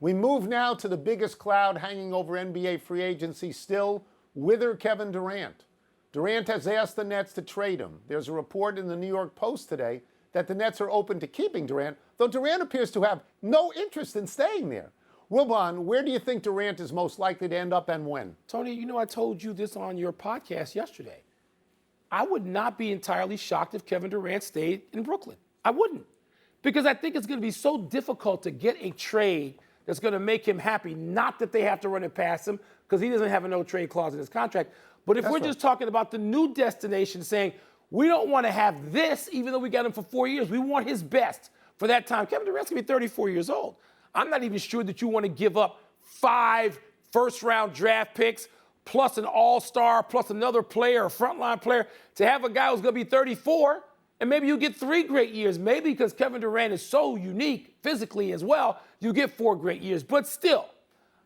We move now to the biggest cloud hanging over NBA free agency still, whither Kevin Durant. Durant has asked the Nets to trade him. There's a report in the New York Post today that the Nets are open to keeping Durant, though Durant appears to have no interest in staying there. Wilbon, where do you think Durant is most likely to end up and when? Tony, I told you this on your podcast yesterday. I would not be entirely shocked if Kevin Durant stayed in Brooklyn. I wouldn't. Because I think it's going to be so difficult to get a trade that's going to make him happy. Not that they have to run it past him, because he doesn't have a no-trade clause in his contract. But if we're just talking about the new destination, saying we don't want to have this, even though we got him for 4 years, we want his best for that time. Kevin Durant's going to be 34 years old. I'm not even sure that you want to give up 5 first-round draft picks plus an all-star plus another player, a frontline player, to have a guy who's going to be 34, and maybe you get 3 great years. Maybe because Kevin Durant is so unique physically as well, you get 4 great years. But still,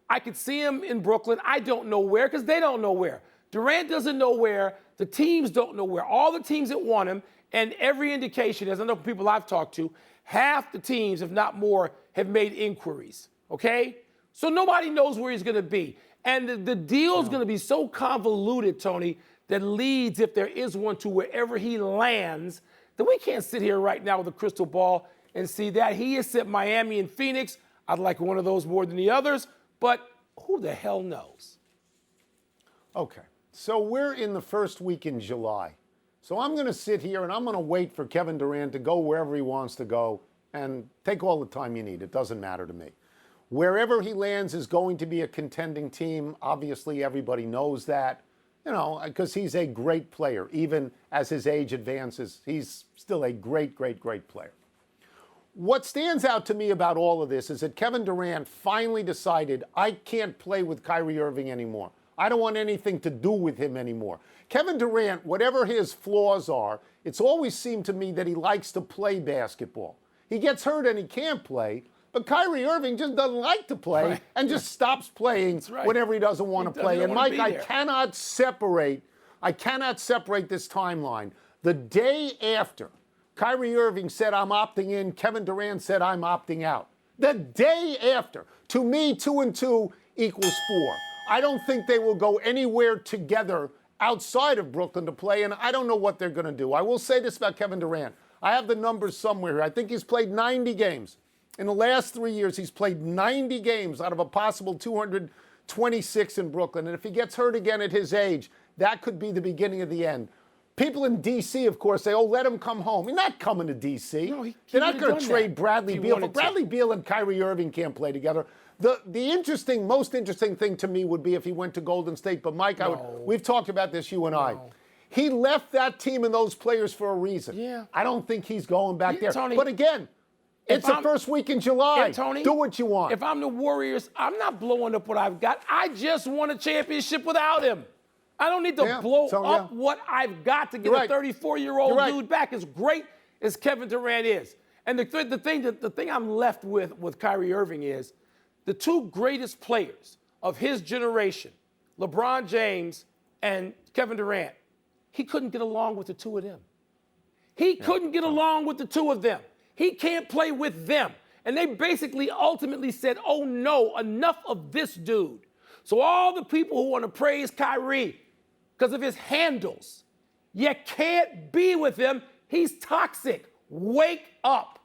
I could see him in Brooklyn. I don't know where, because they don't know where. Durant doesn't know where. The teams don't know where. All the teams that want him, and every indication, as I know from people I've talked to, half the teams, if not more, have made inquiries, okay? So nobody knows where he's going to be. And the deal's going to be so convoluted, Tony, that leads, if there is one, to wherever he lands, that we can't sit here right now with a crystal ball and see that. He has said Miami and Phoenix. I'd like one of those more than the others, but who the hell knows? Okay, so we're in the first week in July. So I'm going to sit here and I'm going to wait for Kevin Durant to go wherever he wants to go and take all the time you need. It doesn't matter to me. Wherever he lands is going to be a contending team. Obviously, everybody knows that, because he's a great player. Even as his age advances, he's still a great, great, great player. What stands out to me about all of this is that Kevin Durant finally decided, I can't play with Kyrie Irving anymore. I don't want anything to do with him anymore. Kevin Durant, whatever his flaws are, it's always seemed to me that he likes to play basketball. He gets hurt and he can't play, but Kyrie Irving just doesn't like to play and just stops playing whenever he doesn't want to play. And Mike, I cannot separate this timeline. The day after Kyrie Irving said, I'm opting in, Kevin Durant said, I'm opting out. The day after. To me, 2 and 2 equals 4. I don't think they will go anywhere together outside of Brooklyn to play, and I don't know what they're going to do. I will say this about Kevin Durant. I have the numbers somewhere here. I think he's played 90 games. In the last 3 years, he's played 90 games out of a possible 226 in Brooklyn. And if he gets hurt again at his age, that could be the beginning of the end. People in D.C., of course, say, let him come home. He's not coming to D.C. No, They're not going to trade Bradley Beal. But Bradley Beal and Kyrie Irving can't play together. The most interesting thing to me would be if he went to Golden State. But, Mike, we've talked about this, you and I. He left that team and those players for a reason. Yeah. I don't think he's going back there. Tony, but again, it's the first week in July. Tony, do what you want. If I'm the Warriors, I'm not blowing up what I've got. I just won a championship without him. I don't need to blow up what I've got to get a 34-year-old dude back. As great as Kevin Durant is. And the thing I'm left with Kyrie Irving is the 2 greatest players of his generation, LeBron James and Kevin Durant, he couldn't get along with the 2 of them. He couldn't get along with the 2 of them. He can't play with them. And they basically ultimately said, oh, no, enough of this dude. So all the people who want to praise Kyrie because of his handles, you can't be with him. He's toxic. Wake up.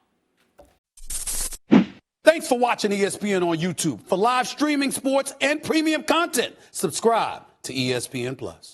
Thanks for watching ESPN on YouTube. For live streaming sports and premium content, subscribe to ESPN+.